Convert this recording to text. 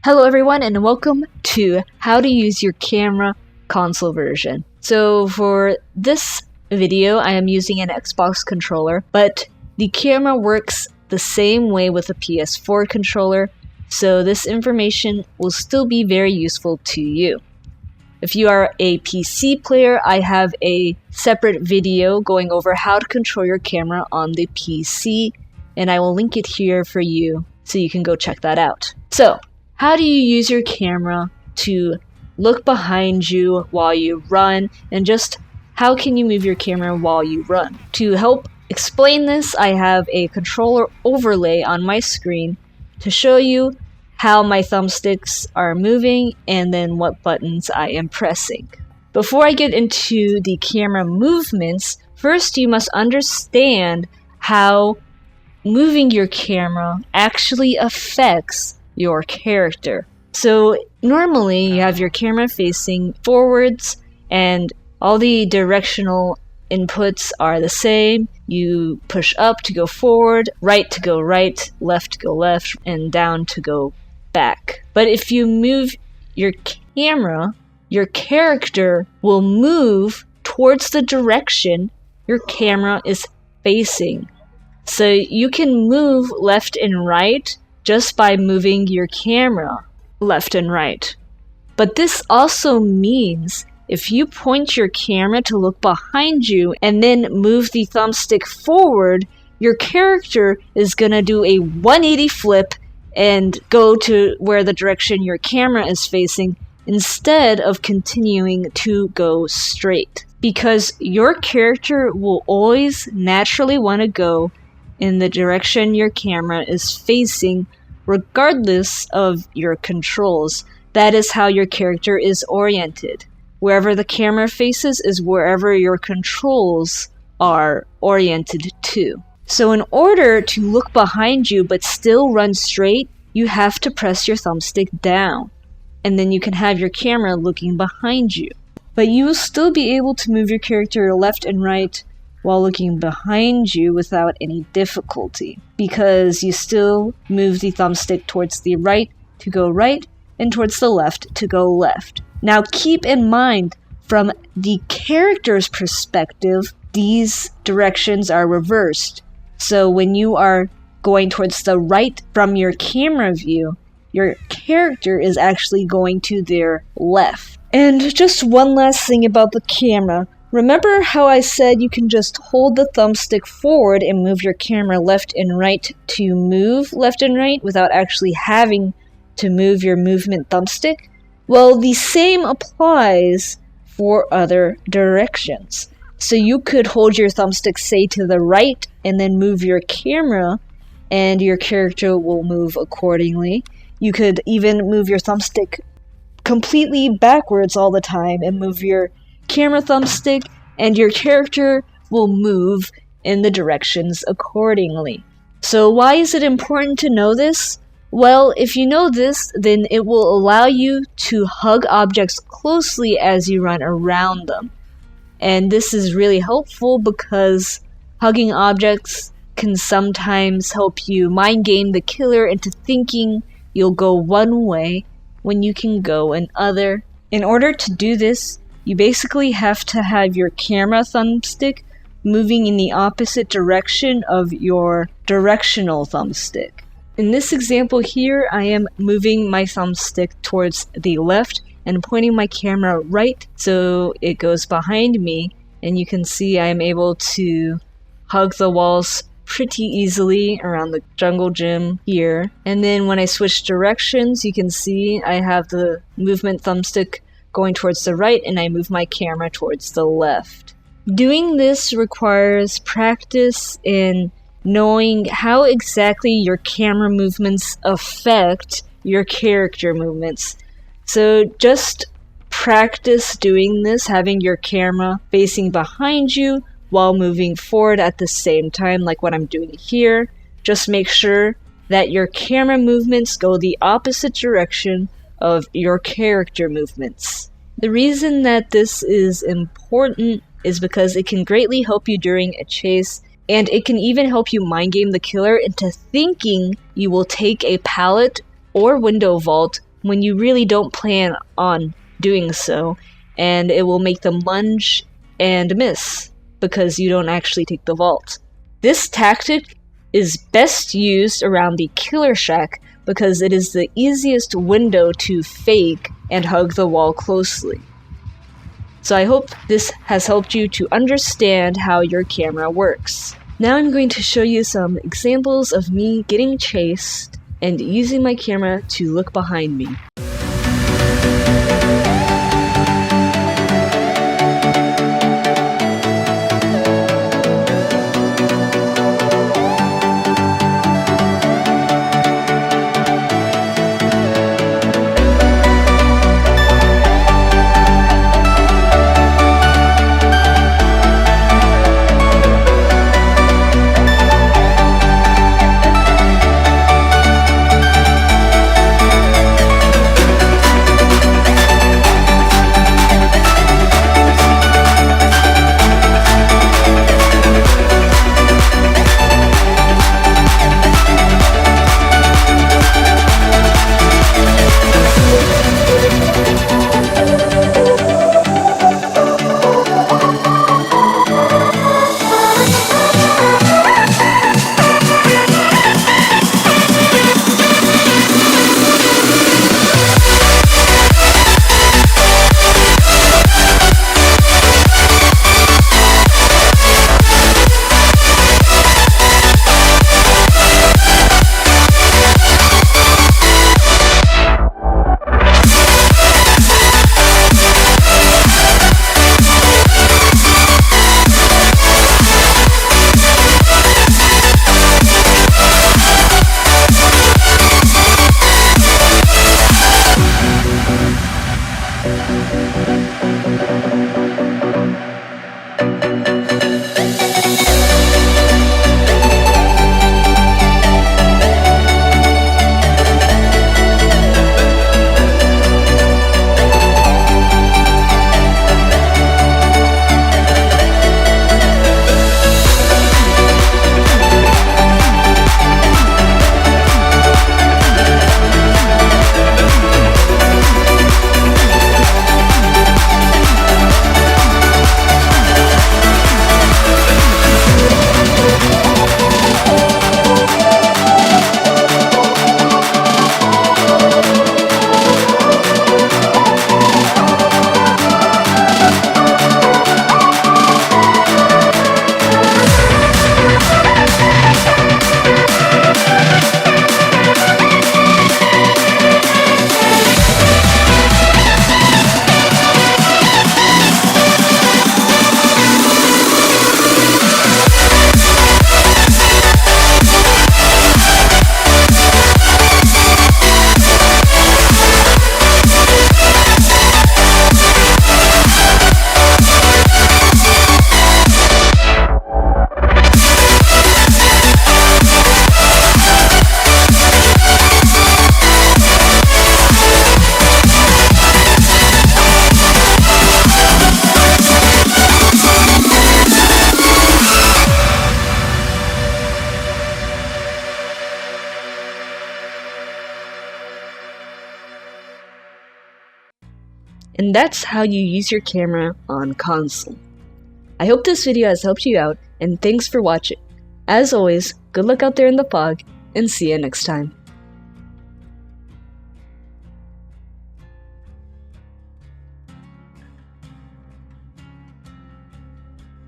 Hello everyone and welcome to how to use your camera console version. So for this video I am using an Xbox controller, but the camera works the same way with a PS4 controller, so this information will still be very useful to you. If you are a PC player, I have a separate video going over how to control your camera on the PC, and I will link it here for you so you can go check that out. So, how do you use your camera to look behind you while you run, and just how can you move your camera while you run? To help explain this, I have a controller overlay on my screen to show you how my thumbsticks are moving and then what buttons I am pressing. Before I get into the camera movements, first you must understand how moving your camera actually affects your character. So normally you have your camera facing forwards and all the directional inputs are the same. You push up to go forward, right to go right, left to go left, and down to go back. But if you move your camera, your character will move towards the direction your camera is facing. So you can move left and right just by moving your camera left and right. But this also means if you point your camera to look behind you and then move the thumbstick forward, your character is gonna do a 180 flip and go to where the direction your camera is facing instead of continuing to go straight. Because your character will always naturally want to go in the direction your camera is facing, regardless of your controls. That is how your character is oriented. Wherever the camera faces is wherever your controls are oriented to. So in order to look behind you but still run straight, you have to press your thumbstick down, and then you can have your camera looking behind you. But you will still be able to move your character left and right while looking behind you without any difficulty, because you still move the thumbstick towards the right to go right and towards the left to go left. Now keep in mind, from the character's perspective, these directions are reversed. So when you are going towards the right from your camera view, your character is actually going to their left. And just one last thing about the camera. Remember how I said you can just hold the thumbstick forward and move your camera left and right to move left and right without actually having to move your movement thumbstick? Well, the same applies for other directions. So you could hold your thumbstick, say, to the right and then move your camera and your character will move accordingly. You could even move your thumbstick completely backwards all the time and move your camera thumbstick and your character will move in the directions accordingly. So why is it important to know this? Well, if you know this, then it will allow you to hug objects closely as you run around them. And this is really helpful because hugging objects can sometimes help you mind game the killer into thinking you'll go one way when you can go another. In order to do this, you basically have to have your camera thumbstick moving in the opposite direction of your directional thumbstick. In this example here, I am moving my thumbstick towards the left and pointing my camera right so it goes behind me, and you can see I am able to hug the walls pretty easily around the jungle gym here. And then when I switch directions, you can see I have the movement thumbstick going towards the right and I move my camera towards the left. Doing this requires practice in knowing how exactly your camera movements affect your character movements. So just practice doing this, having your camera facing behind you while moving forward at the same time, like what I'm doing here. Just make sure that your camera movements go the opposite direction of your character movements. The reason that this is important is because it can greatly help you during a chase, and it can even help you mind game the killer into thinking you will take a pallet or window vault when you really don't plan on doing so, and it will make them lunge and miss because you don't actually take the vault. This tactic is best used around the killer shack because it is the easiest window to fake and hug the wall closely. So I hope this has helped you to understand how your camera works. Now I'm going to show you some examples of me getting chased and using my camera to look behind me. And that's how you use your camera on console. I hope this video has helped you out, and thanks for watching. As always, good luck out there in the fog, and see you next time.